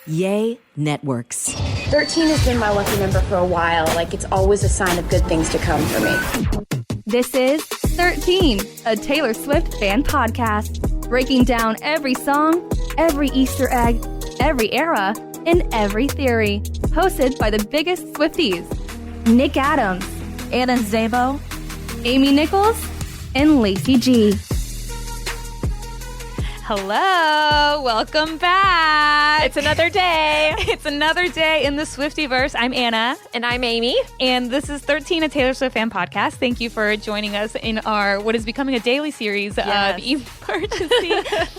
Yay Networks. 13 has been my lucky number for a while. Like, it's always a sign of good things to come for me. This is 13, a Taylor Swift fan podcast, breaking down every song, every Easter egg, every era, and every theory. Hosted by the biggest Swifties, Nick Adams, Anna Szabo, Amy Nichols, and Lacey G. Hello, welcome back. It's another day. It's another day in the Swiftyverse. I'm Anna. And I'm Amy. And this is 13, a Taylor Swift fan podcast. Thank you for joining us in our, what is becoming a daily series of emergency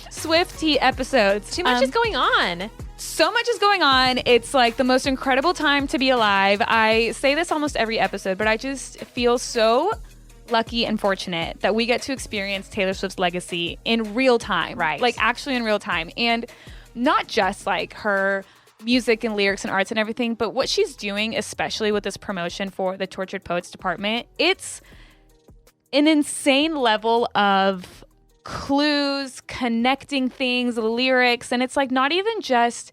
SwifTEA episodes. Too much is going on. So much is going on. It's like the most incredible time to be alive. I say this almost every episode, but I just feel so lucky and fortunate that we get to experience Taylor Swift's legacy in real time. Right. Like actually in real time. And not just like her music and lyrics and arts and everything, but what she's doing, especially with this promotion for the Tortured Poets Department. It's an insane level of clues, connecting things, lyrics, and it's like not even just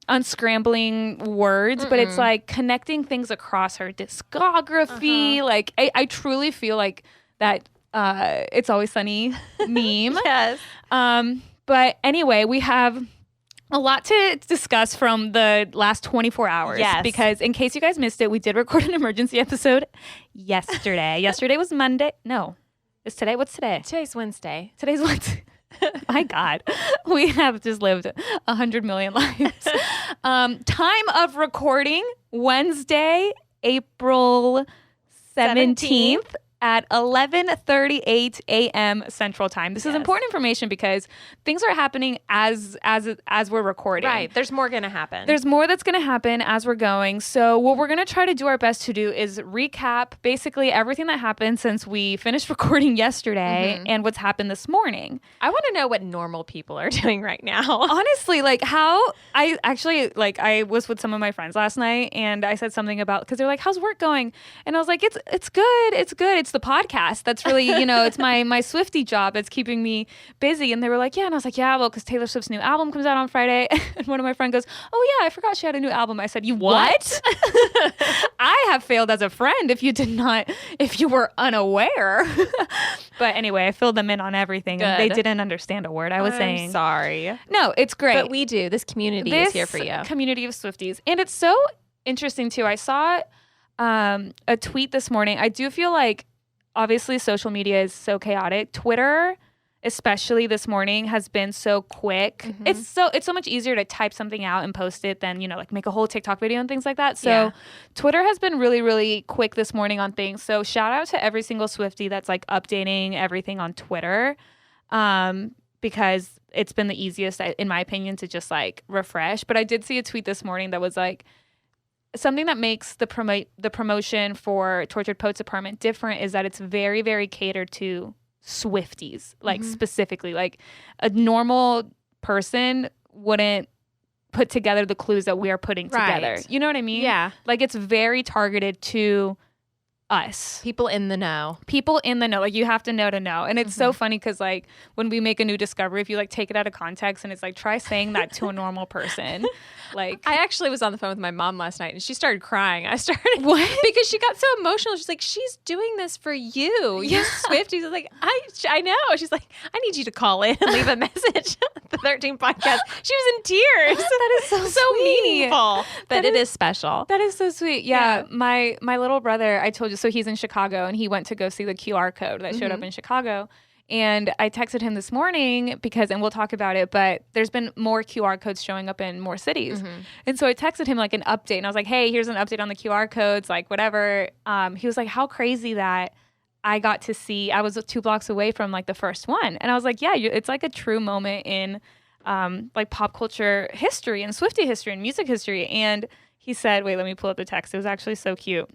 unscrambling words, but it's like connecting things across her discography. Like I truly feel like that It's Always Sunny meme. Yes. But anyway, we have a lot to discuss from the last 24 hours. Yes. Because in case you guys missed it, we did record an emergency episode yesterday. Yesterday was Monday. No. Is today? What's today? Today's Wednesday. Today's Wednesday. My God, we have just lived 100 million lives. Time of recording, Wednesday, April 17th at 11:38 a.m. Central Time. This is important information because things are happening as we're recording. Right. There's more going to happen. There's more that's going to happen as we're going. So what we're going to try to do our best to do is recap basically everything that happened since we finished recording yesterday and what's happened this morning. I want to know what normal people are doing right now. Honestly, like how I actually, like I was with some of my friends last night and I said something about, because they're like, how's work going? And I was like, it's good. It's good. It's the podcast that's really, it's my Swiftie job that's keeping me busy. And they were like, yeah. And I was like, yeah, well, because Taylor Swift's new album comes out on Friday. And one of my friends goes, oh yeah, I forgot she had a new album. I said, you what? I have failed as a friend if you were unaware. But anyway, I filled them in on everything. Good. And they didn't understand a word I was saying. Sorry. No, it's great. But we do. This community is here for you. Community of Swifties. And it's so interesting too. I saw a tweet this morning. I do feel like obviously social media is so chaotic. Twitter, especially this morning, has been so quick. It's so much easier to type something out and post it than, like make a whole TikTok video and things like that. So Twitter has been really, really quick this morning on things. So shout out to every single Swiftie that's like updating everything on Twitter. Because it's been the easiest, in my opinion, to just like refresh. But I did see a tweet this morning that was like, something that makes the promotion for Tortured Poets Department different is that it's very, very catered to Swifties, like specifically. Like a normal person wouldn't put together the clues that we are putting together. You know what I mean? Yeah. Like it's very targeted to us. People in the know. People in the know. Like you have to know. And it's so funny because like when we make a new discovery, if you like take it out of context and it's like try saying that to a normal person. Like I actually was on the phone with my mom last night and she started crying. What? Because she got so emotional. She's like, she's doing this for you. You Swifties. I was like, I know. She's like, I need you to call in and leave a message. The 13 podcast. She was in tears. That is so sweet. Meaningful. But it is special. That is so sweet. Yeah. My little brother, I told you, so he's in Chicago and he went to go see the QR code that showed up in Chicago. And I texted him this morning and we'll talk about it, but there's been more QR codes showing up in more cities. And so I texted him like an update and I was like, hey, here's an update on the QR codes, like whatever. He was like, how crazy that I got to see, I was 2 blocks away from like the first one. And I was like, yeah, it's like a true moment in like pop culture history and Swiftie history and music history. And he said, wait, let me pull up the text. It was actually so cute.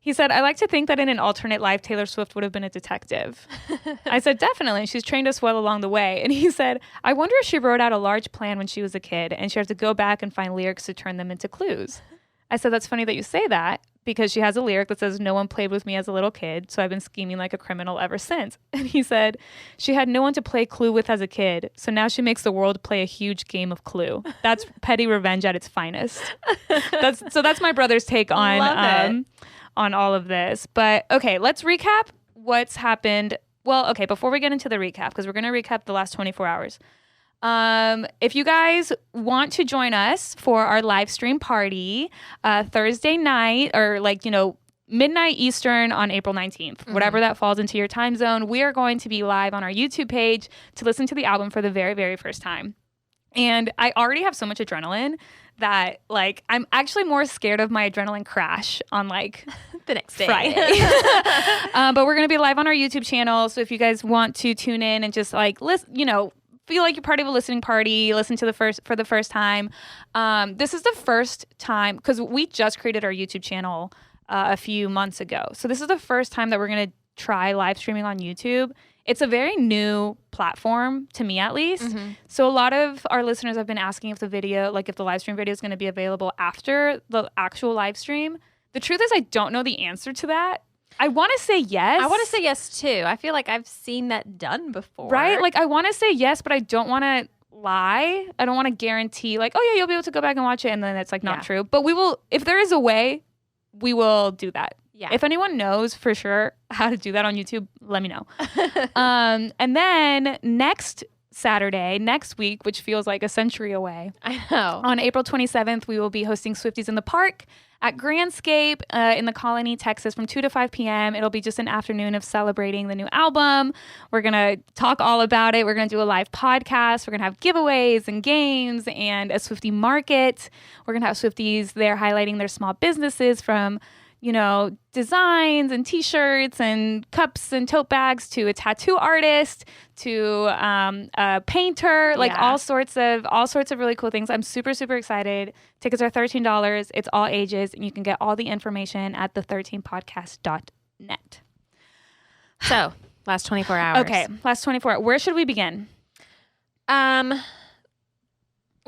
He said, I like to think that in an alternate life, Taylor Swift would have been a detective. I said, definitely. She's trained us well along the way. And he said, I wonder if she wrote out a large plan when she was a kid and she had to go back and find lyrics to turn them into clues. I said, that's funny that you say that, because she has a lyric that says, no one played with me as a little kid, so I've been scheming like a criminal ever since. And he said, she had no one to play Clue with as a kid, so now she makes the world play a huge game of Clue. That's petty revenge at its finest. That's my brother's take on all of this. But okay, let's recap what's happened. Well, okay, before we get into the recap, because we're going to recap the last 24 hours. If you guys want to join us for our live stream party Thursday night, or midnight Eastern on April 19th, whatever that falls into your time zone, we are going to be live on our YouTube page to listen to the album for the very, very first time. And I already have so much adrenaline that I'm actually more scared of my adrenaline crash on the next day. Friday. But we're going to be live on our YouTube channel. So if you guys want to tune in and just listen, feel like you're part of a listening party, listen to for the first time. This is the first time, because we just created our YouTube channel a few months ago. So this is the first time that we're going to try live streaming on YouTube. It's a very new platform, to me at least. Mm-hmm. So a lot of our listeners have been asking if the live stream video is going to be available after the actual live stream. The truth is, I don't know the answer to that. I want to say yes. I want to say yes, too. I feel like I've seen that done before. Right? I want to say yes, but I don't want to lie. I don't want to guarantee, oh, yeah, you'll be able to go back and watch it, and then it's, not true. But we will, if there is a way, we will do that. Yeah. If anyone knows for sure how to do that on YouTube, let me know. And then next week, which feels like a century away. I know. On April 27th, we will be hosting Swifties in the Park at Grandscape in the Colony, Texas from 2 to 5 p.m. It'll be just an afternoon of celebrating the new album. We're going to talk all about it. We're going to do a live podcast. We're going to have giveaways and games and a Swiftie market. We're going to have Swifties there highlighting their small businesses, from designs and t-shirts and cups and tote bags to a tattoo artist to a painter, all sorts of really cool things. I'm super, super excited. Tickets are $13. It's all ages, and you can get all the information at the13podcast.net. So, last 24 hours. Okay, last 24. Where should we begin?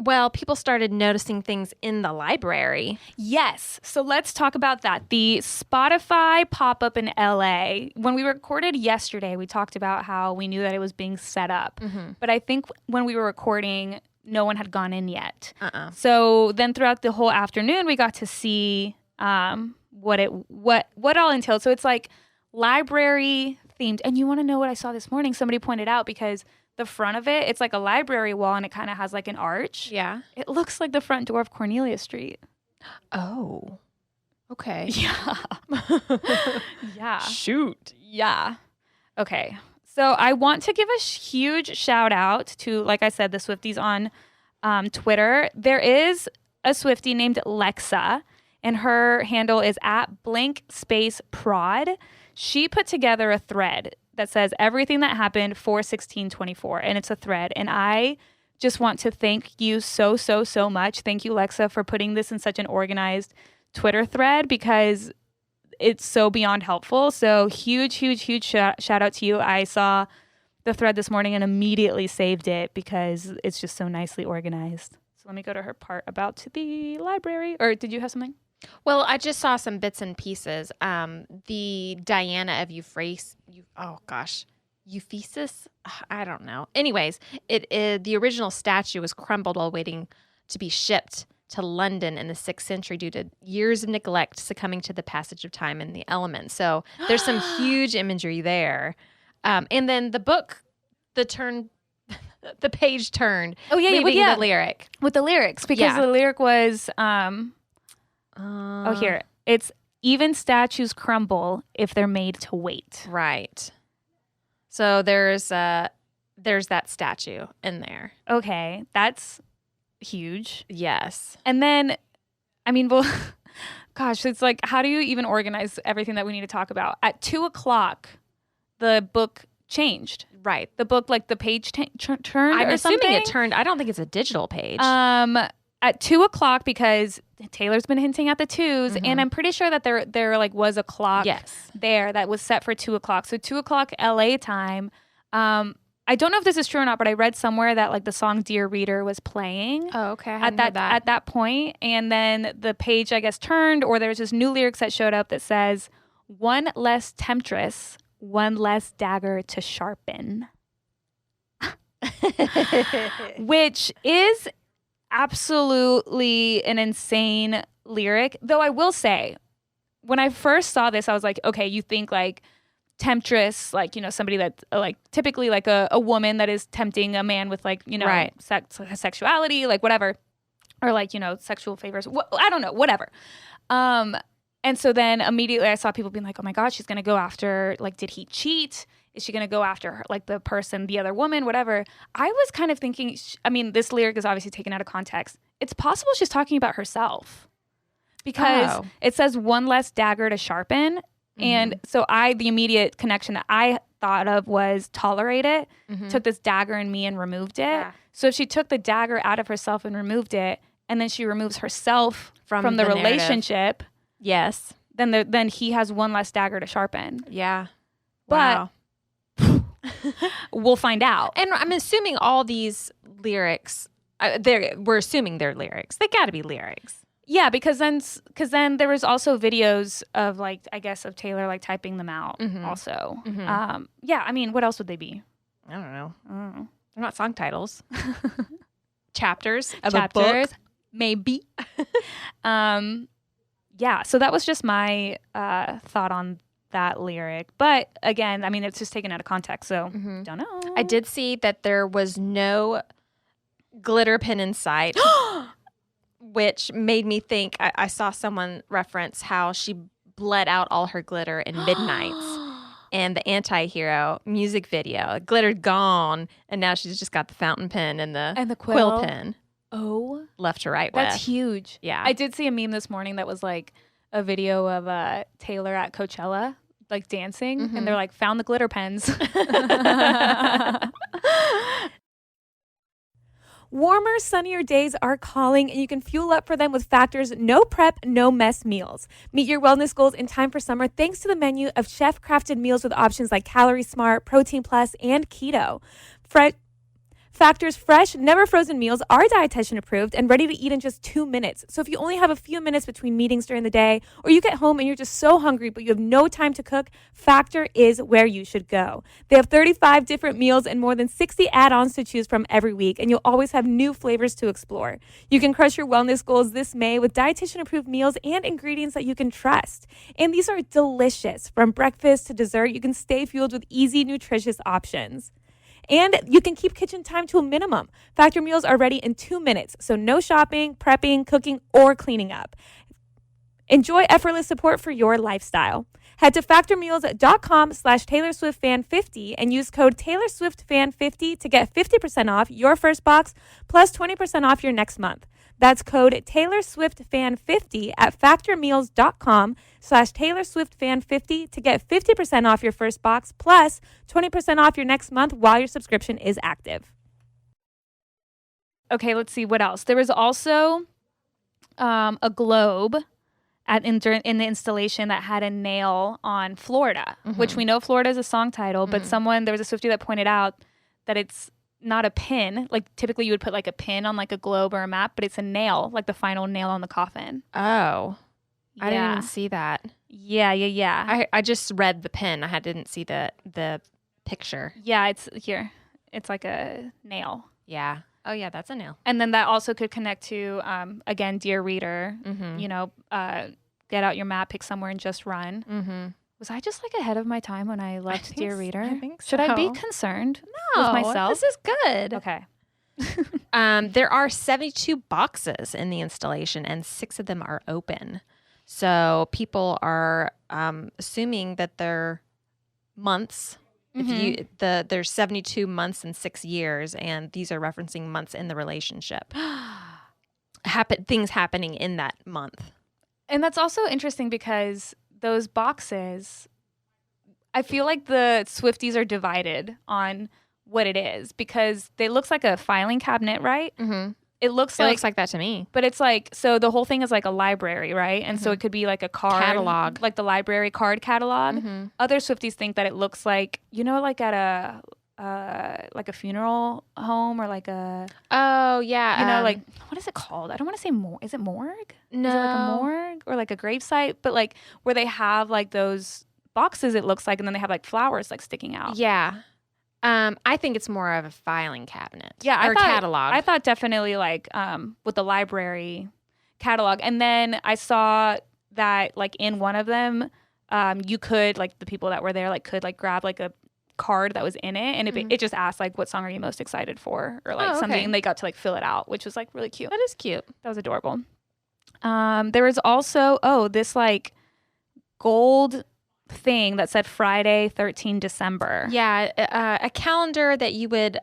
Well, people started noticing things in the library. Yes. So let's talk about that. The Spotify pop-up in LA. When we recorded yesterday, we talked about how we knew that it was being set up. Mm-hmm. But I think when we were recording, no one had gone in yet. So then throughout the whole afternoon, we got to see what all entailed. So it's library themed. And you want to know what I saw this morning? Somebody pointed out, because the front of it, it's like a library wall, and it kind of has an arch. Yeah. It looks like the front door of Cornelia Street. Oh. Okay. Yeah. Yeah. Shoot. Yeah. Okay. So I want to give a huge shout out to, like I said, the Swifties on Twitter. There is a Swiftie named Lexa, and her handle is @blank_prod. She put together a thread that says everything that happened 4/16/24, and it's a thread. And I just want to thank you so, so, so much. Thank you, Lexa, for putting this in such an organized Twitter thread, because it's so beyond helpful. So huge, huge, huge shout out to you. I saw the thread this morning and immediately saved it because it's just so nicely organized. So let me go to her part about the library. Or did you have something? Well, I just saw some bits and pieces. The Diana of Ephesus. I don't know. Anyways, the original statue was crumbled while waiting to be shipped to London in the 6th century due to years of neglect, succumbing to the passage of time and the elements. So there's some huge imagery there. And then the book, the page turned. Oh, yeah, leaving the lyric. With the lyrics, because the lyric was... here. It's even statues crumble if they're made to wait. Right. So there's that statue in there. Okay. That's huge. Yes. And then, gosh, it's how do you even organize everything that we need to talk about? At 2:00, the book changed. Right. The book, the page turned I'm or assuming something? it turned. I don't think it's a digital page. At 2:00, because Taylor's been hinting at the 2s, and I'm pretty sure that there was a clock there that was set for 2:00. So 2:00 LA time. I I don't know if this is true or not, but I read somewhere that like the song "Dear Reader" was playing. Oh, okay. At that point, and then the page I guess turned, or there's just new lyrics that showed up that says, "One less temptress, one less dagger to sharpen," which is absolutely an insane lyric. Though I will say, when I first saw this, I was like, okay, you think like temptress, like, you know, somebody that like typically like a woman that is tempting a man with like, you know, right. sexuality, like whatever, or like, you know, sexual favors. I don't know, whatever. And so then immediately I saw people being like, oh my God, she's going to go after, like, did he cheat? Is she going to go after her, like the person, the other woman, whatever? I was kind of thinking, I mean, this lyric is obviously taken out of context. It's possible she's talking about herself because it says one less dagger to sharpen. And so the immediate connection that I thought of was tolerate it, took this dagger in me and removed it. Yeah. So if she took the dagger out of herself and removed it, and then she removes herself from the relationship, yes, then he has one less dagger to sharpen. Yeah. But we'll find out. And I'm assuming all these lyrics, we're assuming they're lyrics. They got to be lyrics. Yeah, because then there was also videos of like, I guess, of Taylor like typing them out also. Yeah, I mean, what else would they be? I don't know. They're not song titles. Chapters of a book. Maybe. Yeah, so that was just my thought on that lyric. But again, I mean, it's just taken out of context, so don't know. I did see that there was no glitter pin in sight. Which made me think, I saw someone reference how she bled out all her glitter in Midnights and the Anti-Hero music video. Glitter gone, and now she's just got the fountain pen and the quill pen. Oh. Left to right That's with. huge. Yeah. I did see a meme this morning that was like a video of Taylor at Coachella, like dancing, and they're like, found the glitter pens. Warmer, sunnier days are calling, and you can fuel up for them with Factor's no prep, no mess meals. Meet your wellness goals in time for summer thanks to the menu of chef-crafted meals with options like Calorie Smart, Protein Plus, and Keto. Factor's fresh, never frozen meals are dietitian approved and ready to eat in just 2 minutes. So if you only have a few minutes between meetings during the day, or you get home and you're just so hungry but you have no time to cook, Factor is where you should go. They have 35 different meals and more than 60 add-ons to choose from every week, and you'll always have new flavors to explore. You can crush your wellness goals this May with dietitian approved meals and ingredients that you can trust. And these are delicious. From breakfast to dessert, you can stay fueled with easy, nutritious options. And you can keep kitchen time to a minimum. Factor meals are ready in 2 minutes, so no shopping, prepping, cooking, or cleaning up. Enjoy effortless support for your lifestyle. Head to factormeals.com/TaylorSwiftFan50 and use code TaylorSwiftFan50 to get 50% off your first box plus 20% off your next month. That's code TaylorSwiftFan50 at factormeals.com/TaylorSwiftFan50 to get 50% off your first box plus 20% off your next month while your subscription is active. Okay, let's see what else. There was also a globe in the installation that had a nail on Florida, which we know Florida is a song title, but there was a Swiftie that pointed out that it's not a pin. Like typically you would put like a pin on like a globe or a map, but it's a nail, like the final nail on the coffin. Oh, yeah. I didn't even see that. Yeah. I just read the pin. I didn't see the picture. Yeah, it's here. It's like a nail. Yeah. Oh yeah, that's a nail. And then that also could connect to, again, Dear Reader, you know, get out your map, pick somewhere and just run. Was I just like ahead of my time when I left Dear Reader? I think so. Should I be concerned with myself? This is good. Okay. There are 72 boxes in the installation and 6 of them are open. So people are assuming that they're months. There's 72 months and 6 years, and these are referencing months in the relationship. Things happening in that month. And that's also interesting because those boxes, I feel like the Swifties are divided on what it is because it looks like a filing cabinet, right? It looks like that to me. But it's like, so the whole thing is like a library, right? And so it could be like a card. Catalog. Like the library card catalog. Other Swifties think that it looks like, you know, like at like a funeral home or like a Oh yeah. like what is it called? I don't want to say is it morgue? No. Is it like a morgue or like a gravesite? But like where they have like those boxes, it looks like, and then they have like flowers like sticking out. Yeah. I think it's more of a filing cabinet. Yeah, or catalog. I thought definitely like with the library catalog, and then I saw that like in one of them, you could like the people that were there like could like grab like a card that was in it, and it just asked like what song are you most excited for or like something, and they got to like fill it out, which was like really cute. That is cute. That was adorable. There was also this like gold thing that said Friday 13 December. Yeah, a calendar that you would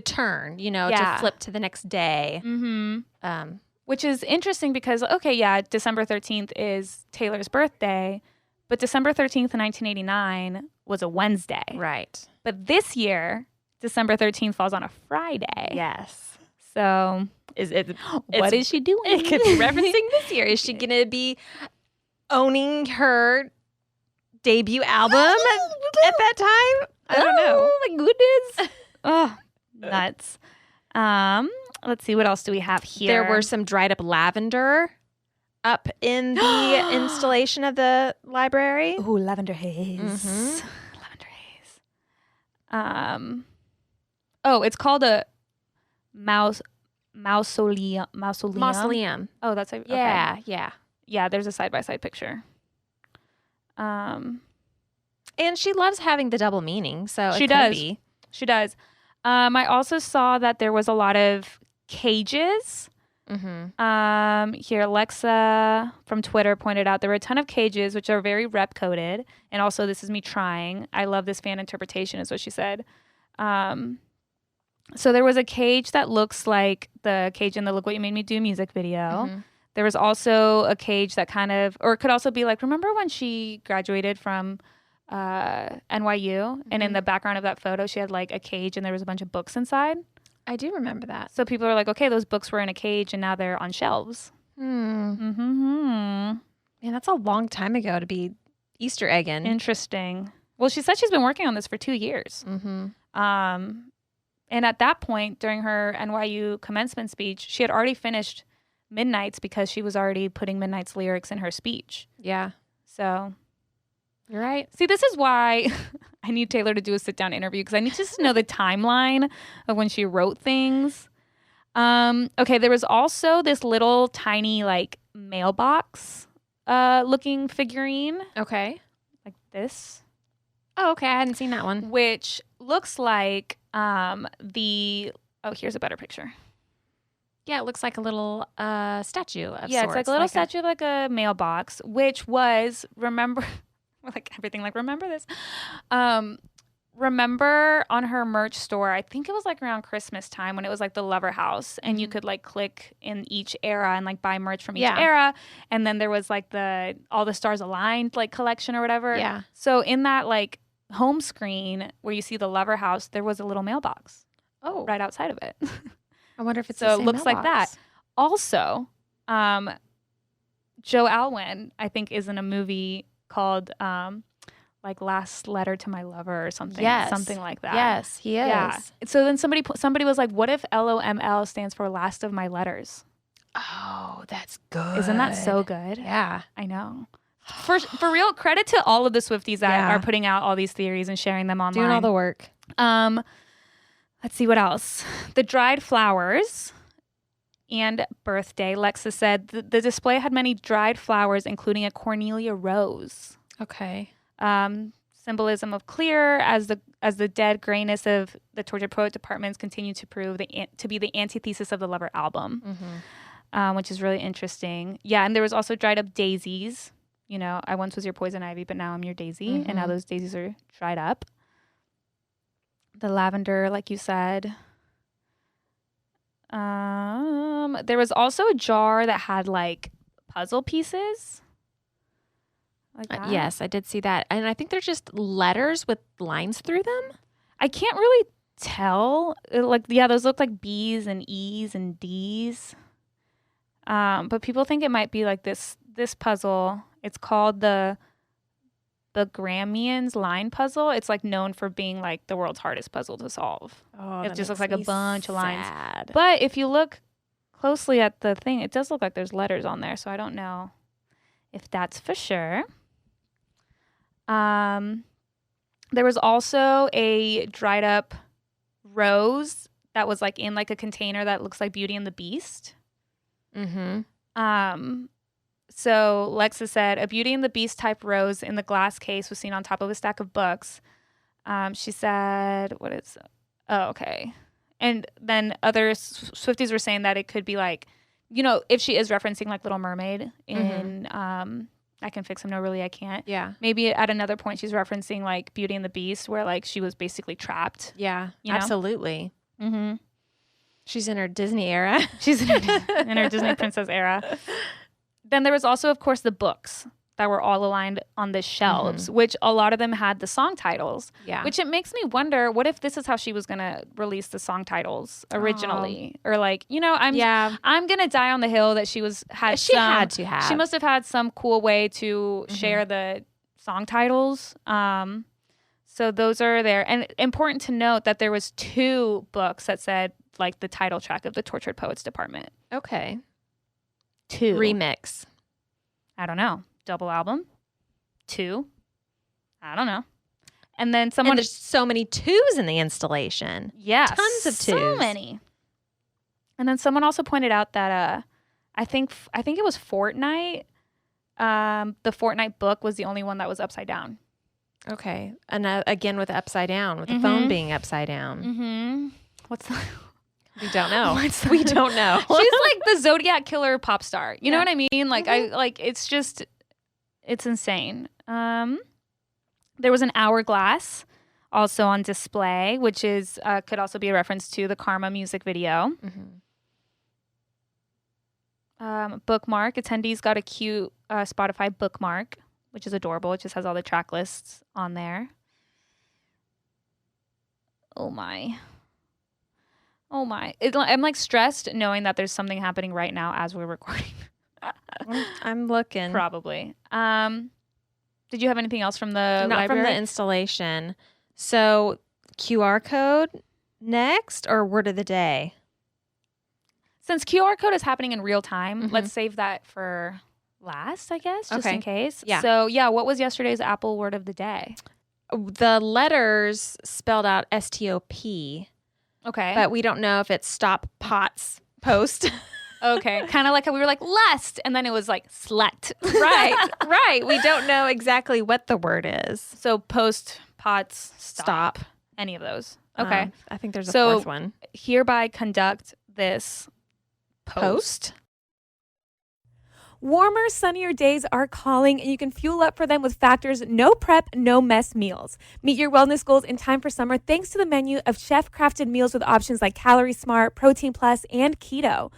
turn, to flip to the next day. Mm-hmm. Which is interesting because December 13th is Taylor's birthday, but December 13th, 1989 was a Wednesday. Right. But this year, December 13th falls on a Friday. Yes. So what is she doing? It could be referencing this year. Is she going to be owning her debut album at that time? I don't know. Oh my goodness. Oh, nuts. Let's see, what else do we have here? There were some dried up lavender up in the installation of the library. Ooh, lavender haze. Mm-hmm. Lavender haze. It's called a mausoleum. Mausoleum. Oh, that's a Yeah, okay. yeah. Yeah, there's a side-by-side picture. And she loves having the double meaning, so she does. She does. I also saw that there was a lot of cages. Mm-hmm. Here, Alexa from Twitter pointed out there were a ton of cages, which are very rep coded. And also, this is me trying. I love this fan interpretation, is what she said. So there was a cage that looks like the cage in the Look What You Made Me Do music video. Mm-hmm. There was also a cage that kind of, or it could also be like, remember when she graduated from NYU? Mm-hmm. And in the background of that photo, she had like a cage and there was a bunch of books inside. I do remember that. So people are like, okay, those books were in a cage and now they're on shelves. Man, that's a long time ago to be Easter egging. Interesting. Well, she said she's been working on this for 2 years. Mm-hmm. And at that point, during her NYU commencement speech, she had already finished Midnight's because she was already putting Midnight's lyrics in her speech. Yeah. So You're right. See, this is why I need Taylor to do a sit-down interview because I need to just know the timeline of when she wrote things. Okay, there was also this little tiny like mailbox looking figurine. Okay. Like this. Oh, okay. I hadn't seen that one. Which looks like here's a better picture. Yeah, it looks like a little statue of sorts. Yeah, it's like a little statue of like a mailbox, which was, remember this. Remember on her merch store, I think it was like around Christmas time when it was like the Lover House and you could like click in each era and like buy merch from each era. And then there was like all the stars aligned like collection or whatever. Yeah. So in that like home screen where you see the Lover House, there was a little mailbox. Oh. Right outside of it. I wonder if it's so the it same looks like that. mailbox. Also, Joe Alwyn, I think, is in a movie called like Last Letter to My Lover or something. Yes. Something like that. Yes, he is. Yeah. So then somebody was like, what if LOML stands for Last of My Letters? Oh, that's good. Isn't that so good? Yeah. I know. For real, credit to all of the Swifties that are putting out all these theories and sharing them online. Doing all the work. Let's see what else. The dried flowers and birthday. Lexa said the display had many dried flowers, including a Cornelia rose. Okay. Symbolism of clear as the dead grayness of the Tortured Poet departments continue to prove to be the antithesis of the Lover album, which is really interesting. Yeah, and there was also dried up daisies. You know, I once was your poison ivy, but now I'm your daisy, and now those daisies are dried up. The lavender, like you said. There was also a jar that had like puzzle pieces. Like that. Yes, I did see that. And I think they're just letters with lines through them. I can't really tell. Those look like B's and E's and D's. But people think it might be like this puzzle. It's called the Bagramian's line puzzle. It's like known for being like the world's hardest puzzle to solve. Oh, It just looks like a bunch of lines. sad. But if you look closely at the thing, it does look like there's letters on there. So I don't know if that's for sure. There was also a dried up rose that was like in like a container that looks like Beauty and the Beast. Mm-hmm. So Lexa said, a Beauty and the Beast type rose in the glass case was seen on top of a stack of books. She said, what is, oh, okay. And then other Swifties were saying that it could be like, you know, if she is referencing like Little Mermaid in I Can Fix Him, No Really I Can't. Yeah. Maybe at another point she's referencing like Beauty and the Beast where like she was basically trapped. Yeah, You know? absolutely. Mm-hmm. She's in her Disney era. She's in her Disney princess era. Then there was also, of course, the books that were all aligned on the shelves, which a lot of them had the song titles. Yeah. Which it makes me wonder, what if this is how she was going to release the song titles originally? Or like, you know, I'm going to die on the hill that she had to have. She must have had some cool way to share the song titles. So those are there. And important to note that there was 2 books that said like the title track of the Tortured Poets Department. Okay. 2. Remix. I don't know. Double album? 2? I don't know. And then someone... And there's so many 2s in the installation. Yeah. Tons of 2s. So many. And then someone also pointed out that I think it was Fortnite. The Fortnite book was the only one that was upside down. Okay. And again with upside down, with the phone being upside down. Mm-hmm. What's that? We don't know. We don't know. She's like the Zodiac killer pop star. You know what I mean? Like it's insane. There was an hourglass also on display, which is could also be a reference to the Karma music video. Bookmark. Attendees got a cute Spotify bookmark, which is adorable. It just has all the track lists on there. Oh my. I'm like stressed knowing that there's something happening right now as we're recording. I'm looking. Probably. Did you have anything else from the Not library? from the installation. So QR code next or word of the day? Since QR code is happening in real time, let's save that for last, I guess, just in case. Yeah. So what was yesterday's Apple word of the day? The letters spelled out STOP. Okay. But we don't know if it's Stop Pots Post. Okay. Kind of like how we were like, lust, and then it was like slut. Right. We don't know exactly what the word is. So post, pots, stop. Any of those. Okay. I think there's a fourth one. Hereby conduct this post. Warmer, sunnier days are calling, and you can fuel up for them with Factor's no prep, no mess meals. Meet your wellness goals in time for summer thanks to the menu of chef-crafted meals with options like Calorie Smart, Protein Plus, and Keto.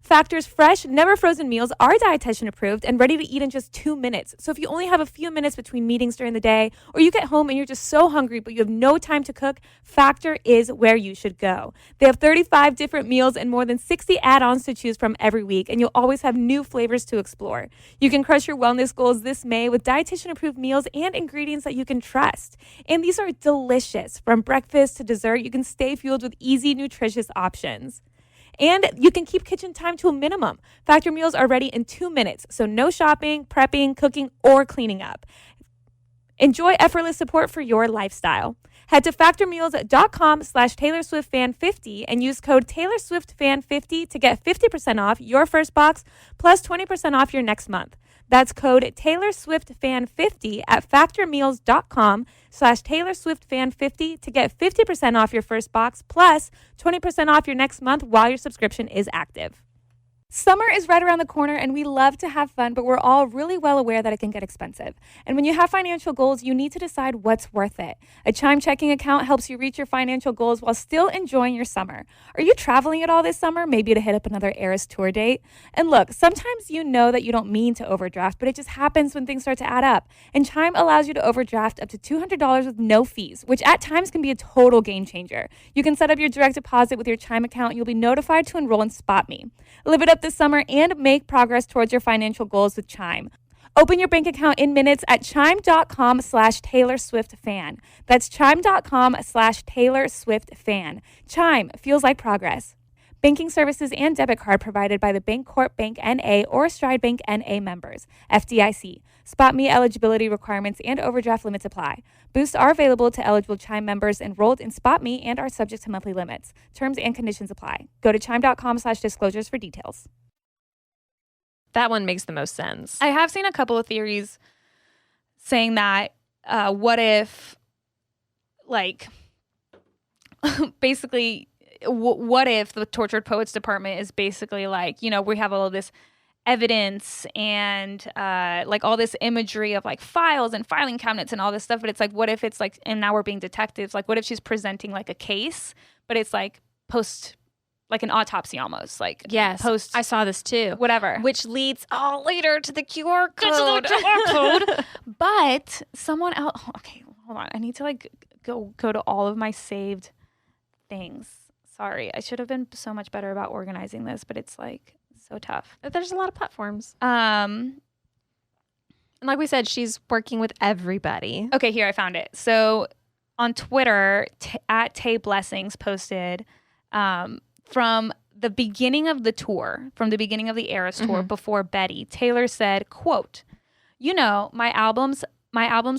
Factor's fresh, never frozen meals are dietitian approved and ready to eat in just 2 minutes. So if you only have a few minutes between meetings during the day, or you get home and you're just so hungry but you have no time to cook, Factor is where you should go. They have 35 different meals and more than 60 add-ons to choose from every week, and you'll always have new flavors to explore. You can crush your wellness goals this May with dietitian approved meals and ingredients that you can trust. And these are delicious. From breakfast to dessert, you can stay fueled with easy, nutritious options. And you can keep kitchen time to a minimum. Factor meals are ready in 2 minutes, so no shopping, prepping, cooking, or cleaning up. Enjoy effortless support for your lifestyle. Head to factormeals.com/TaylorSwiftFan50 and use code TaylorSwiftFan50 to get 50% off your first box plus 20% off your next month. That's code TaylorSwiftFan50 at factormeals.com/TaylorSwiftFan50 to get 50% off your first box plus 20% off your next month while your subscription is active. Summer is right around the corner, and we love to have fun, but we're all really well aware that it can get expensive. And when you have financial goals, you need to decide what's worth it. A Chime checking account helps you reach your financial goals while still enjoying your summer. Are you traveling at all this summer? Maybe to hit up another Eras tour date? And look, sometimes you know that you don't mean to overdraft, but it just happens when things start to add up. And Chime allows you to overdraft up to $200 with no fees, which at times can be a total game changer. You can set up your direct deposit with your Chime account, and you'll be notified to enroll in SpotMe. Live it up this summer and make progress towards your financial goals with Chime. Open your bank account in minutes at chime.com/TaylorSwiftFan. That's chime.com/TaylorSwiftFan. Chime feels like progress. Banking services and debit card provided by the Bancorp Bank N.A. or Stride Bank N.A. members. FDIC. SpotMe eligibility requirements and overdraft limits apply. Boosts are available to eligible Chime members enrolled in SpotMe and are subject to monthly limits. Terms and conditions apply. Go to chime.com/disclosures for details. That one makes the most sense. I have seen a couple of theories saying that what if, like, basically, what if the Tortured Poets Department is basically like, you know, we have all of this evidence and like all this imagery of like files and filing cabinets and all this stuff, but it's like, what if it's like, and now we're being detectives, like what if she's presenting like a case, but it's like post, like an autopsy almost, like yes, post. I saw this too. Whatever. Which leads later to the QR code. But someone else, okay, hold on. I need to like go to all of my saved things. Sorry, I should have been so much better about organizing this, but it's like so tough. There's a lot of platforms. And like we said, she's working with everybody. Okay, here I found it. So on Twitter, at Tay Blessings posted from the beginning of the tour, from the beginning of the Eras tour before Betty, Taylor said, quote, "You know, my albums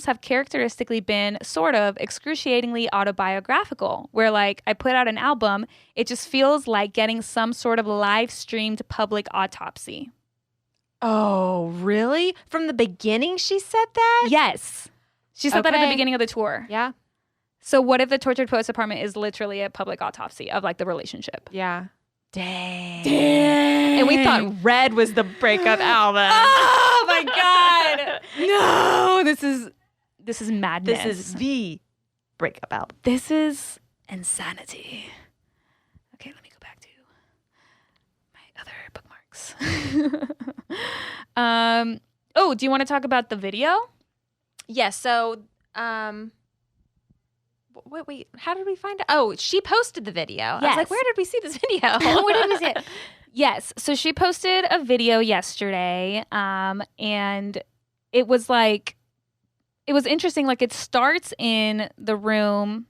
have characteristically been sort of excruciatingly autobiographical, where like I put out an album, it just feels like getting some sort of live streamed public autopsy." Oh, really? From the beginning she said that? Yes. She said that at the beginning of the tour. Yeah. So what if the Tortured Poets Department is literally a public autopsy of like the relationship? Yeah. Dang. And we thought Red was the breakup album. Oh my God. No, this is madness. This is the breakup album. This is insanity. Okay, let me go back to my other bookmarks. Oh, do you want to talk about the video? Yes. So, wait. How did we find out? Oh, she posted the video. I was like, where did we see this video? Where did we see it? Yes. So she posted a video yesterday, and it was like, it was interesting. Like it starts in the room.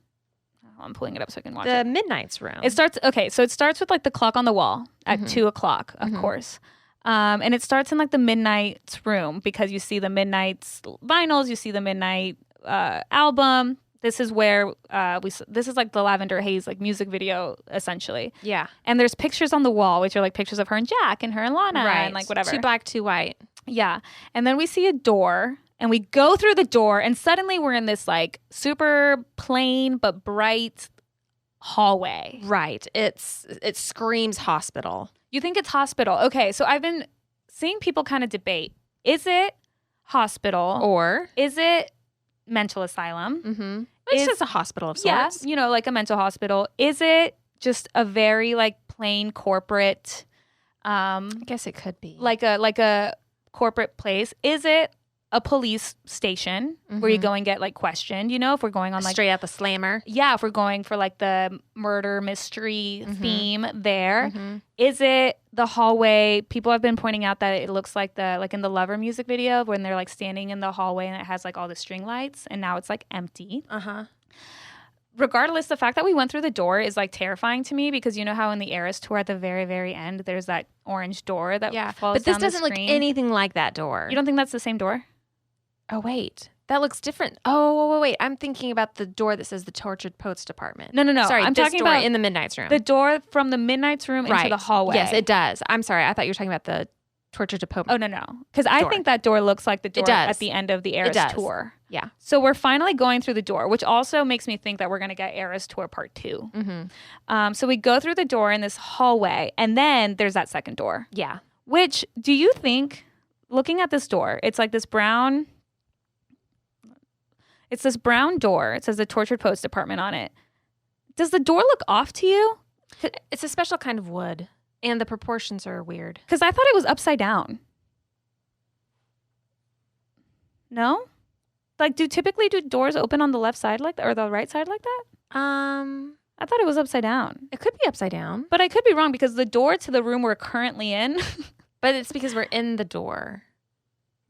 Oh, I'm pulling it up so I can watch it. The Midnight's room. It starts, okay, so it starts with like the clock on the wall at 2:00, of course. And it starts in like the Midnight's room because you see the Midnight's vinyls, you see the Midnight album. This is where this is like the Lavender Haze like music video essentially. Yeah. And there's pictures on the wall, which are like pictures of her and Jack and her and Lana and like whatever. 2 black, 2 white. Yeah. And then we see a door and we go through the door and suddenly we're in this like super plain but bright hallway. Right. It screams hospital. You think it's hospital. Okay. So I've been seeing people kind of debate. Is it hospital? Or is it mental asylum? Mm-hmm. It's just a hospital of sorts. Yeah, you know, like a mental hospital. Is it just a very like plain corporate I guess it could be. like a corporate place? Is it a police station where you go and get like questioned, you know, if we're going on like straight up a slammer? Yeah, if we're going for like the murder mystery theme there. Is it the hallway? People have been pointing out that it looks like in the Lover music video when they're like standing in the hallway and it has like all the string lights and now it's like empty. Regardless, the fact that we went through the door is like terrifying to me because you know how in the Eras tour at the very, very end there's that orange door that falls but this down the doesn't look screen. anything like that door. You don't think that's the same door? Oh, wait. That looks different. Oh, wait. I'm thinking about the door that says the Tortured Poets Department. No. Sorry, I'm this talking door about in the Midnight's room. the door from the Midnight's room into the hallway. Yes, it does. I'm sorry. I thought you were talking about the Tortured Department. Oh, no. Because I think that door looks like the door at the end of the Eras tour. Yeah. So we're finally going through the door, which also makes me think that we're going to get Eras Tour Part 2. So we go through the door in this hallway, and then there's that second door. Yeah. Which, do you think, looking at this door, it's like this brown... It's this brown door. It says the Tortured Poets Department on it. Does the door look off to you? It's a special kind of wood, and the proportions are weird. Because I thought it was upside down. No? Like, do doors open on the left side like that, or the right side like that? I thought it was upside down. It could be upside down. But I could be wrong because the door to the room we're currently in. But it's because we're in the door.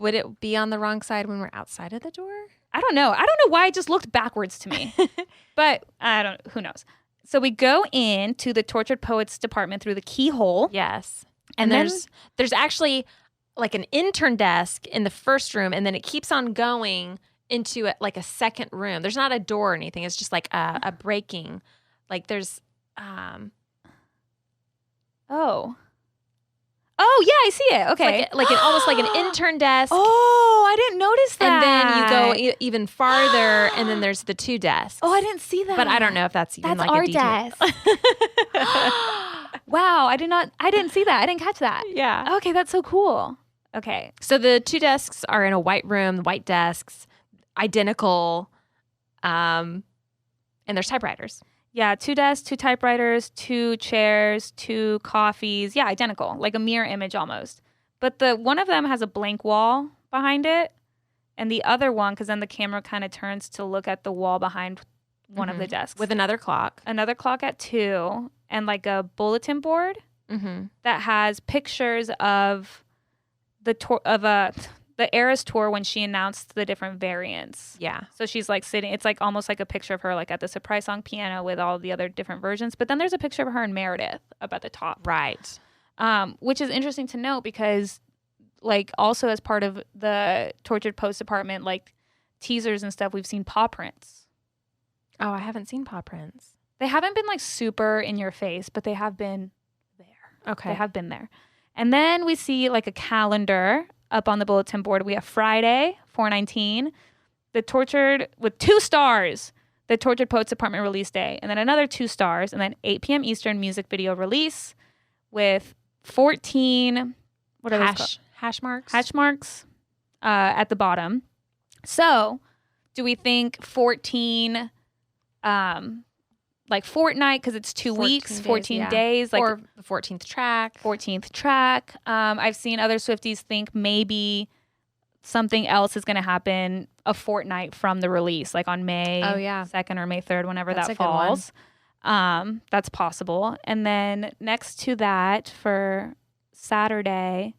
Would it be on the wrong side when we're outside of the door? I don't know. I don't know why it just looked backwards to me. But who knows? So we go into the Tortured Poets department through the keyhole. Yes. And And then there's actually like an intern desk in the first room, and then it keeps on going into like a second room. There's not a door or anything. It's just like a breaking. Like there's Oh, yeah, I see it. Okay. like almost like an intern desk. Oh, I didn't notice that. And then you go even farther, and then there's the 2 desks. Oh, I didn't see that. But I don't know if that's even That's like our a detail. desk. Wow, I didn't see that. I didn't catch that. Yeah. Okay, that's so cool. Okay. So the 2 desks are in a white room, white desks, identical, and there's typewriters. Yeah, 2 desks, 2 typewriters, 2 chairs, 2 coffees. Yeah, identical, like a mirror image almost. But the one of them has a blank wall behind it, and the other one, because then the camera kind of turns to look at the wall behind one of the desks. With another clock. Another clock at 2, and like a bulletin board that has pictures of the Eras tour when she announced the different variants. Yeah. So she's like sitting, it's like almost like a picture of her like at the surprise song piano with all the other different versions. But then there's a picture of her and Meredith up at the top. Right. Which is interesting to note because like also as part of the Tortured Post department, like teasers and stuff, we've seen paw prints. Oh, I haven't seen paw prints. They haven't been like super in your face, but they have been there. Okay. They have been there. And then we see like a calendar up on the bulletin board. We have Friday, 4/19, the Tortured with 2 stars, the Tortured Poets Department release day, and then another 2 stars, and then 8 p.m. Eastern music video release with 14 hash marks. hash marks at the bottom. So, do we think 14 like fortnight because it's 2 weeks, 14 days, like or the 14th track. 14th track. I've seen other Swifties think maybe something else is going to happen a fortnight from the release, like on May 2nd or May 3rd, whenever That's that a good one. falls. That's possible. And then next to that for Saturday,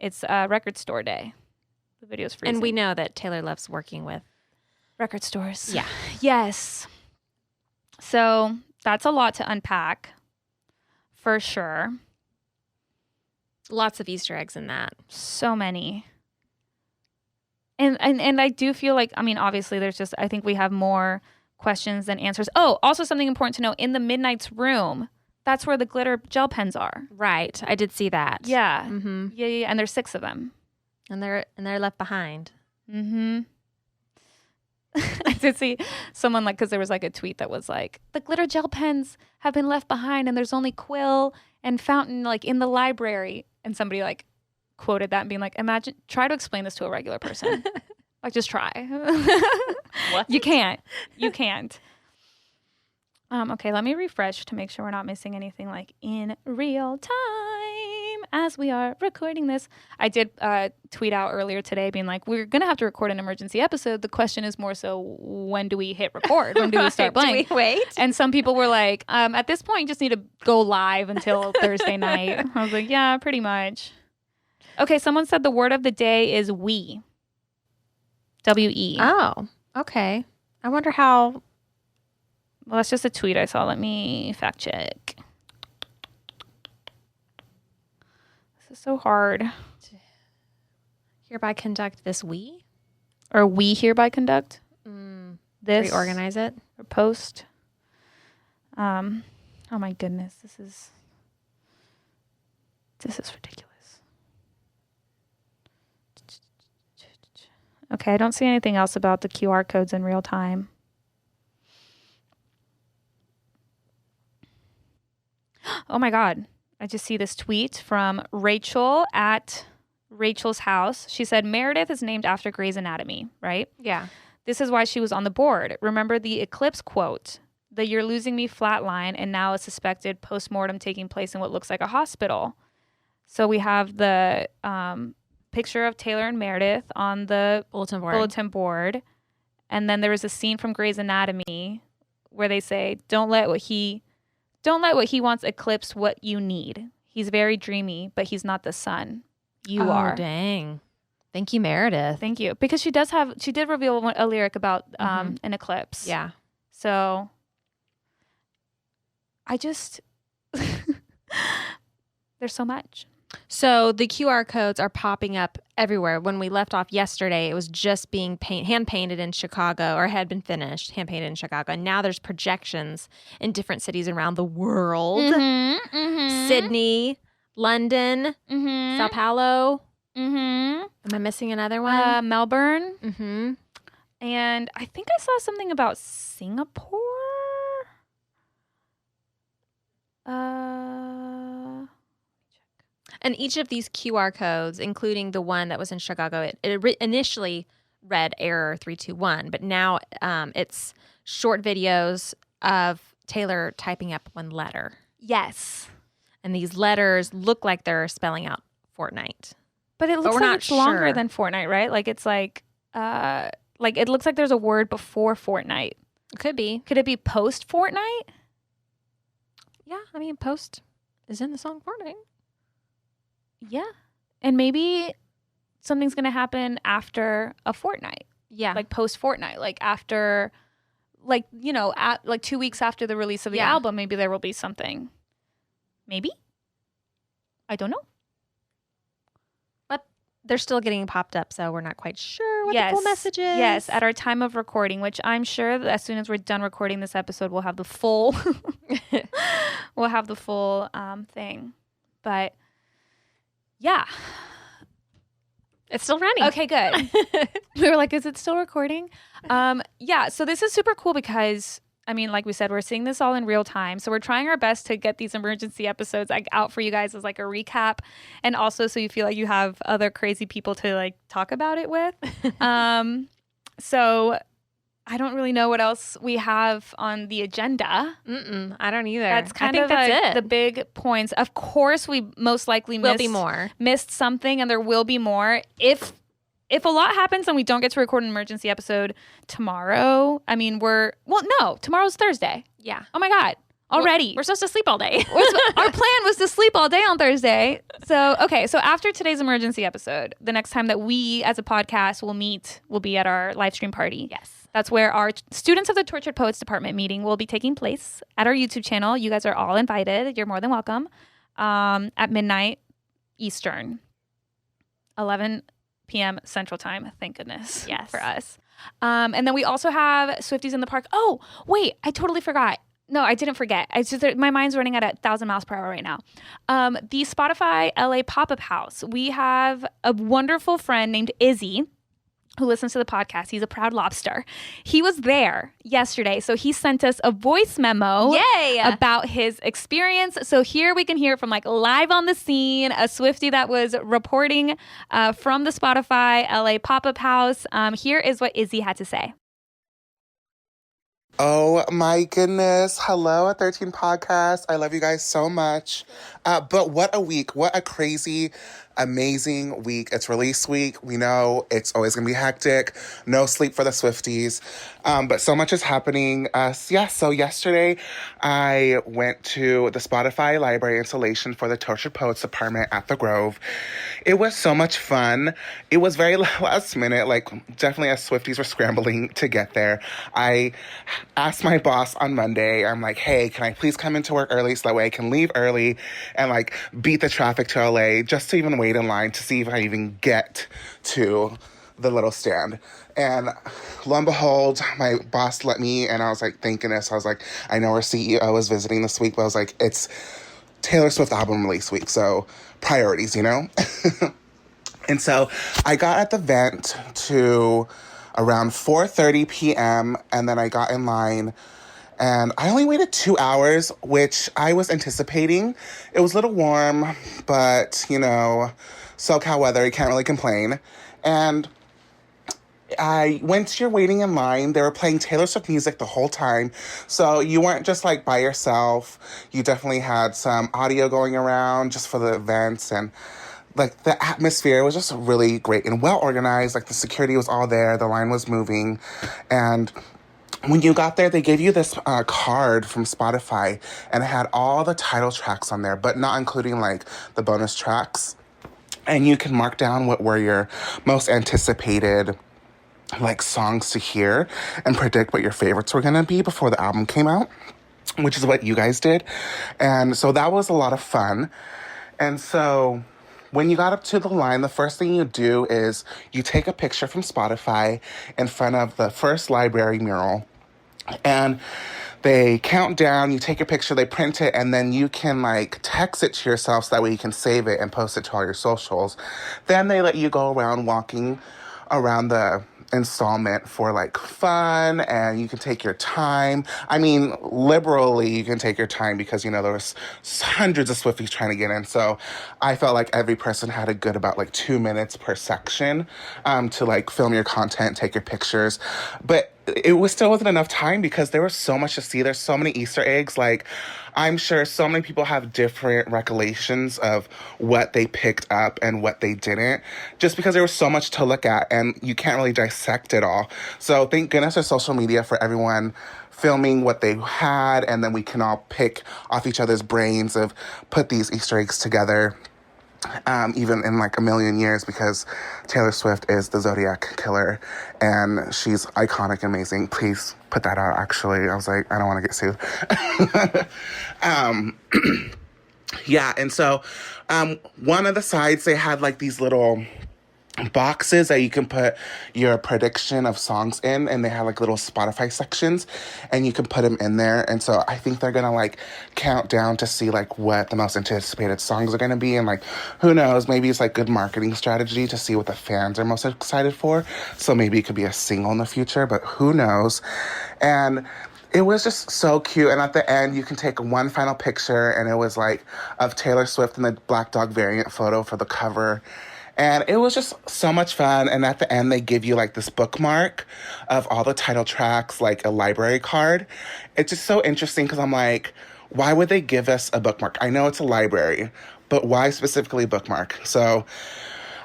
it's record store day. The video's freezing. And we know that Taylor loves working with record stores. Yeah. Yes. So that's a lot to unpack for sure. lots of Easter eggs in that. So many. And I do feel like, I mean, obviously there's just, I think we have more questions than answers. Oh, also something important to know, in the Midnight's room, that's where the glitter gel pens are. Right. I did see that. Yeah. Mm-hmm. Yeah. And there's 6 of them. And they're left behind. Mm-hmm. I did see someone, like, because there was like a tweet that was like, the glitter gel pens have been left behind and there's only Quill and Fountain like in the library. And somebody like quoted that and being like, imagine, try to explain this to a regular person. Like, just try. What? You can't. Okay, let me refresh to make sure we're not missing anything like in real time as we are recording this. I did tweet out earlier today being like, we're going to have to record an emergency episode. The question is more so, when do we hit record? When do we start playing? Do we wait? And some people were like, at this point, you just need to go live until Thursday night. I was like, yeah, pretty much. Okay, someone said the word of the day is we. W-E. Oh, okay. I wonder how... Well, that's just a tweet I saw. Let me fact check. This is so hard. Hereby conduct this we? Or we hereby conduct this. Reorganize it? Or post. Oh my goodness. This is ridiculous. Okay, I don't see anything else about the QR codes in real time. Oh my God. I just see this tweet from Rachel at Rachel's house. She said, Meredith is named after Grey's Anatomy, right? Yeah. This is why she was on the board. Remember the eclipse quote, the "you're losing me" flatline, and now a suspected postmortem taking place in what looks like a hospital. So we have the picture of Taylor and Meredith on the bulletin board. And then there was a scene from Grey's Anatomy where they say, don't let what he wants eclipse what you need. He's very dreamy, but he's not the sun. You are. Dang. Thank you, Meredith. Thank you. Because she did reveal a lyric about an eclipse. Yeah. So I just, there's so much. So the QR codes are popping up everywhere. When we left off yesterday, it was just being hand-painted in Chicago, or had been finished, hand-painted in Chicago. And now there's projections in different cities around the world. Sydney, London, Sao Paulo. Am I missing another one? Melbourne. And I think I saw something about Singapore. And each of these QR codes, including the one that was in Chicago, it initially read error 321, but now it's short videos of Taylor typing up one letter. Yes. And these letters look like they're spelling out Fortnite. But it looks we're like not it's longer sure. than Fortnite, right? Like it's like it looks like there's a word before Fortnite. Could be. Could it be post Fortnite? Yeah, I mean, post is in the song Fortnite. Yeah. And maybe something's going to happen after a fortnight. Yeah. Like post Fortnite, like after, like, you know, like 2 weeks after the release of the album, maybe there will be something. Maybe? I don't know. But they're still getting popped up, so we're not quite sure what the full message is. Yes, at our time of recording, which I'm sure that as soon as we're done recording this episode, we'll have the full, thing. But yeah. It's still running. Okay, good. We were like, is it still recording? Yeah, so this is super cool because, I mean, like we said, we're seeing this all in real time. So we're trying our best to get these emergency episodes like out for you guys as like a recap. And also so you feel like you have other crazy people to like talk about it with. So I don't really know what else we have on the agenda. I don't either. That's kind I think of that's like it. the big points. Of course, we most likely Will be more. missed something, and there will be more. If a lot happens and we don't get to record an emergency episode tomorrow, I mean, tomorrow's Thursday. Yeah. Oh my God. Already. We're supposed to sleep all day. Our plan was to sleep all day on Thursday. So, okay. So after today's emergency episode, the next time that we as a podcast will meet will be at our live stream party. Yes. That's where our Students of the Tortured Poets Department meeting will be taking place at our YouTube channel. You guys are all invited. You're more than welcome. At midnight Eastern, 11 p.m. Central Time. Thank goodness. Yes. For us. And then we also have Swifties in the Park. Oh, wait. I totally forgot. No, I didn't forget. It's just my mind's running at 1,000 miles per hour right now. The Spotify LA pop-up house. We have a wonderful friend named Izzy who listens to the podcast. He's a proud lobster. He was there yesterday, so he sent us a voice memo about his experience. So here we can hear from like live on the scene, a Swiftie that was reporting from the Spotify LA pop-up house. Here is what Izzy had to say. Oh my goodness. Hello at 13 Podcast. I love you guys so much. But what a week. What a crazy, amazing week. It's release week. We know it's always going to be hectic. No sleep for the Swifties. But so much is happening. So yesterday I went to the Spotify library installation for the Tortured Poets Department at the Grove. It was so much fun. It was very last minute. Like, definitely as Swifties were scrambling to get there. I asked my boss on Monday, I'm like, hey, can I please come into work early so that way I can leave early and like beat the traffic to LA just to even wait in line to see if I even get to the little stand. And lo and behold, my boss let me, and I was like, thank goodness. I was like, I know our CEO is visiting this week, but I was like, it's Taylor Swift album release week, so priorities, you know? And so I got at the vent to around 4:30 p.m., and then I got in line, and I only waited 2 hours, which I was anticipating. It was a little warm, but, you know, SoCal weather, you can't really complain. And I went to your waiting in line. They were playing Taylor Swift music the whole time. So you weren't just like by yourself. You definitely had some audio going around just for the events, and like the atmosphere was just really great and well organized. Like the security was all there. The line was moving. And when you got there, they gave you this card from Spotify, and it had all the title tracks on there, but not including like the bonus tracks. And you can mark down what were your most anticipated like songs to hear and predict what your favorites were gonna be before the album came out, which is what you guys did. And so that was a lot of fun. And so when you got up to the line, the first thing you do is you take a picture from Spotify in front of the first library mural. And they count down, you take a picture, they print it, and then you can like text it to yourself so that way you can save it and post it to all your socials. Then they let you go around walking around the installment for like fun, and you can take your time. I mean, liberally you can take your time because, you know, there was hundreds of Swifties trying to get in. So I felt like every person had a good about like 2 minutes per section to like film your content, take your pictures. But it still wasn't enough time because there was so much to see. There's so many Easter eggs. Like, I'm sure so many people have different recollections of what they picked up and what they didn't, just because there was so much to look at and you can't really dissect it all. So thank goodness for social media for everyone filming what they had, and then we can all pick off each other's brains of put these Easter eggs together. Even in like a million years, because Taylor Swift is the Zodiac killer and she's iconic and amazing. Please put that out, actually. I was like, I don't want to get sued. Yeah, and so one of the sides, they had like these little boxes that you can put your prediction of songs in, and they have like little Spotify sections and you can put them in there. And so I think they're gonna like count down to see like what the most anticipated songs are gonna be, and like who knows, maybe it's like good marketing strategy to see what the fans are most excited for. So maybe it could be a single in the future, but who knows. And it was just so cute. And at the end, you can take one final picture, and it was like of Taylor Swift in the Black Dog variant photo for the cover. And it was just so much fun. And at the end, they give you like this bookmark of all the title tracks, like a library card. It's just so interesting because I'm like, why would they give us a bookmark? I know it's a library, but why specifically bookmark? So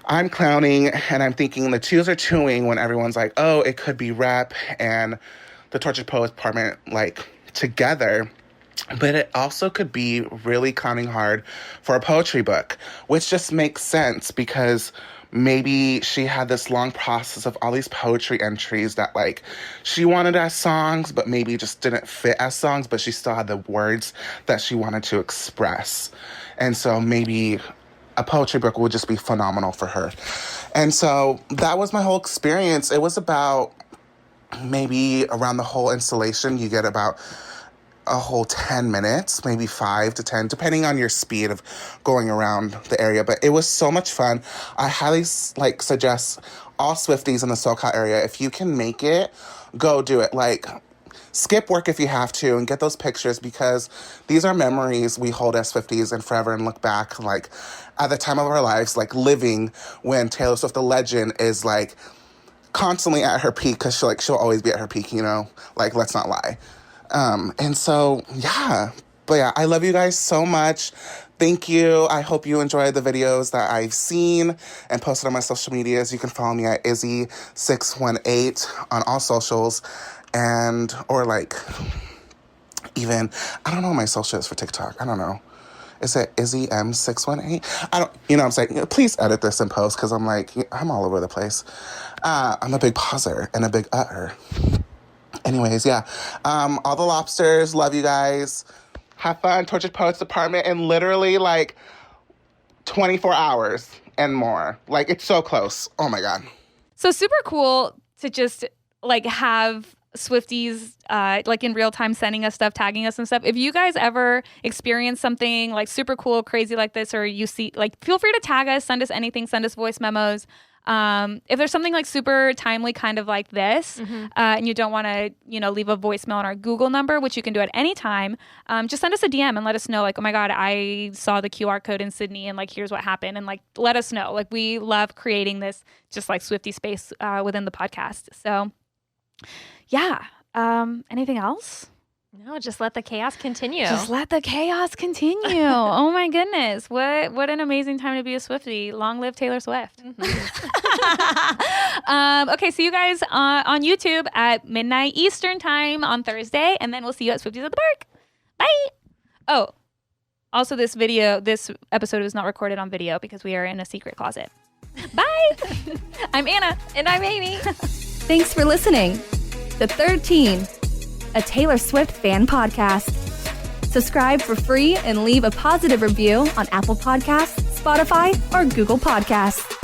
I'm clowning and I'm thinking the twos are twoing when everyone's like, oh, it could be Rep and the Tortured Poets Department like together. But it also could be really clowning hard for a poetry book, which just makes sense because maybe she had this long process of all these poetry entries that like she wanted as songs, but maybe just didn't fit as songs, but she still had the words that she wanted to express. And so maybe a poetry book would just be phenomenal for her. And so that was my whole experience. It was about maybe around the whole installation, you get about a whole 10 minutes, maybe 5 to 10, depending on your speed of going around the area. But it was so much fun. I highly suggest all Swifties in the SoCal area, if you can make it, go do it. Like, skip work if you have to and get those pictures, because these are memories we hold as Swifties and forever, and look back like at the time of our lives, like living when Taylor Swift, the legend, is like constantly at her peak, because she'll always be at her peak, you know, like, let's not lie. And so, yeah. But yeah, I love you guys so much. Thank you. I hope you enjoyed the videos that I've seen and posted on my social medias. You can follow me at Izzy618 on all socials. Or like, even, I don't know what my social is for TikTok. I don't know. Is it Izzy M618? I don't, you know what I'm saying? Please edit this and post, because I'm like, I'm all over the place. I'm a big pauser and a big utter. Anyways, yeah. All the lobsters, love you guys. Have fun, Tortured Poets Department, in literally like 24 hours and more. Like, it's so close. Oh my God. So super cool to just like have Swifties like in real time sending us stuff, tagging us and stuff. If you guys ever experience something like super cool, crazy like this, or you see, like, feel free to tag us, send us anything, send us voice memos. If there's something like super timely kind of like this, and you don't want to, you know, leave a voicemail on our Google number, which you can do at any time, just send us a DM and let us know, like, oh my God, I saw the QR code in Sydney and like, here's what happened. And like, let us know. Like, we love creating this just like Swiftie space within the podcast. So yeah. Anything else? No, just let the chaos continue. Just let the chaos continue. Oh my goodness. What an amazing time to be a Swiftie. Long live Taylor Swift. Okay, see you guys on YouTube at midnight Eastern time on Thursday, and then we'll see you at Swifties at the Park. Bye. Oh, Also, this episode was not recorded on video because we are in a secret closet. Bye. I'm Anna. And I'm Amy. Thanks for listening to 13, a Taylor Swift fan podcast. Subscribe for free and leave a positive review on Apple Podcasts, Spotify, or Google Podcasts.